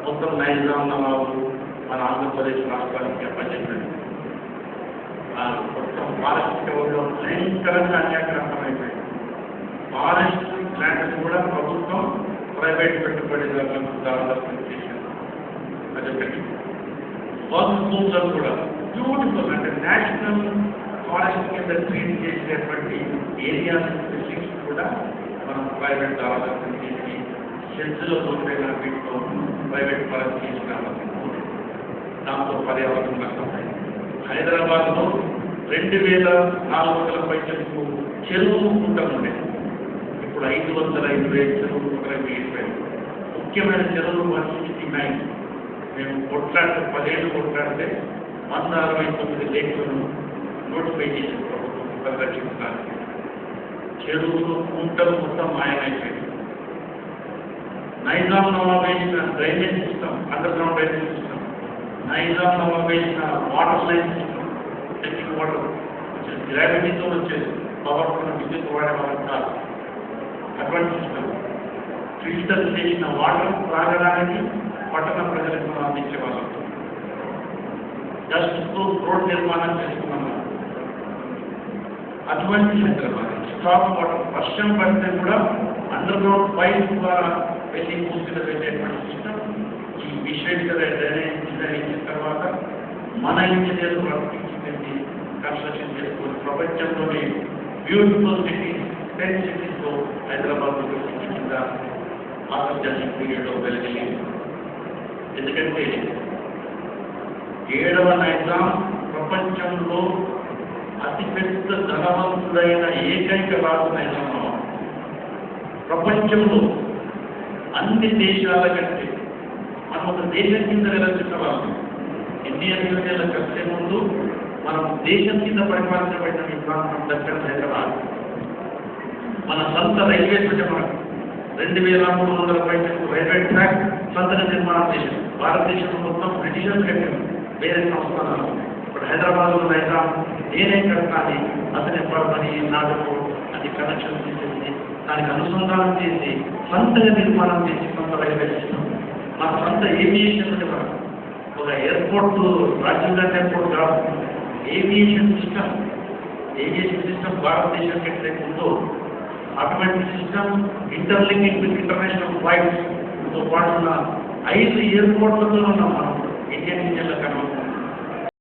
మొత్తం నైజాం నవాబు మన ఆంధ్రప్రదేశ్ రాష్ట్రానికి అప్పచెప్పాడు. మొత్తం ఫారెస్ట్ కవర్లో భయంకరంగా అన్యాక్రాంతమైపోయింది. ఫారెస్ట్ ల్యాండ్స్ కూడా ప్రభుత్వం ప్రైవేట్ పెట్టుబడిదారులకు దారుదత్తం చేశారు. అదొకటి. వక్ఫ్ భూములను కూడా బ్యూటిఫుల్ అంటే నేషనల్ ఫారెస్ట్ కింద ట్రీట్ చేసేటువంటి ఏరియాస్ డిస్ట్రిక్ట్స్ కూడా మనం ప్రైవేట్ దారుదత్తం చేసి షెడ్స్లో దొరికిన వీటితో ప్రైవేట్ ఫారెస్ట్ చేసినాము. దాంతో పర్యావరణం నష్టపోయింది. హైదరాబాద్లో 2400 పైసలకు చెరువులు కుంటలు ఉండేది. ఇప్పుడు 505 చెరువులు కుంటలు మిగిలిపోయాయి. ముఖ్యమైన చెరువులు 169. మేము 10 ఏళ్ళు కొట్లాడితే 169 లేఖలను నోటిఫై చేసిన ప్రభుత్వం పరిరక్షించడానికి. చెరువులు కుంటలు మొత్తం మాయమైపోయింది. నైజాం నవాబ్ వేసిన drainage system, underground drainage system, Nizam Nawab వేసిన water line system, technique water వచ్చేది, గ్రావిటీతో వచ్చేది, పవర్ విద్యుత్ వాడే వాళ్ళకి కాదు. అటువంటి సిస్టమ్ ఫిల్టర్ చేసిన వాటర్ త్రాగడానికి పట్టణ ప్రజలకు మనం అందించే వాళ్ళం. డస్ట్తో రోడ్ నిర్మాణం చేసుకున్నాం. అటువంటి హైదరాబాద్ స్టాప్ వాటర్ వర్షం పడితే కూడా అండర్ గ్రౌండ్ పైప్ ద్వారా వెళ్ళి పూర్తిగా వెళ్ళేటువంటి సిస్టమ్ ఈ విశ్వేశ్వర డ్రైనేజ్ ఇచ్చిన తర్వాత మన ఇంజనీర్లు ప్రవర్తించి కన్స్ట్రక్షన్ చేసుకుని ప్రపంచంలోని బ్యూటిఫుల్ సిటీస్ 10 సిటీస్లో హైదరాబాద్ సిటీ కింద ఆంధ్రప్రదేశ్ పీరియడ్లో వెలిగింది. ఎందుకంటే 7వ నైజాం ప్రపంచంలో అతిపెద్ద ధనవంతుడైన ఏకైక రాజు నైజాం. ప్రపంచంలో అన్ని దేశాల కంటే మనం ఒక దేశం కింద నిలబెట్టిన వాళ్ళు. ఇండియన్ యూనియన్లకు వచ్చే ముందు మనం దేశం కింద పరిపాలించబడిన ఈ ప్రాంతం దక్షిణ హైదరాబాద్. మన సొంత రైల్వే మనకు 2300 పైసలకు రైల్వే ట్రాక్ సొంతగా నిర్మాణం చేశారు. భారతదేశంలో మొత్తం బ్రిటిషర్స్ కట్టారు, వేరే సంస్థానాలు. ఇప్పుడు హైదరాబాద్లో నైజాం నేనే కట్టాలి అతని పని నాటకు అది కనెక్షన్ తీసేసి దానికి అనుసంధానం చేసి సొంతగా నిర్మాణం చేసి సొంత రైల్వే సిస్టమ్, మన సొంత ఏవియేషన్ అంటే మనం ఒక ఎయిర్పోర్ట్ రాజీవ్ గాంధీ ఎయిర్పోర్ట్ కాదు, ఏవియేషన్ సిస్టమ్ భారతదేశం ఎట్లయితే ఉందో అటువంటి సిస్టమ్ ఇంటర్లింకింగ్ విత్ ఇంటర్నేషనల్ ఫ్లైట్స్తో పాటు ఉన్న 5 ఎయిర్పోర్ట్లతో ఉన్నాం మనం ఇండియన్ ఇండియన్ల కనుక.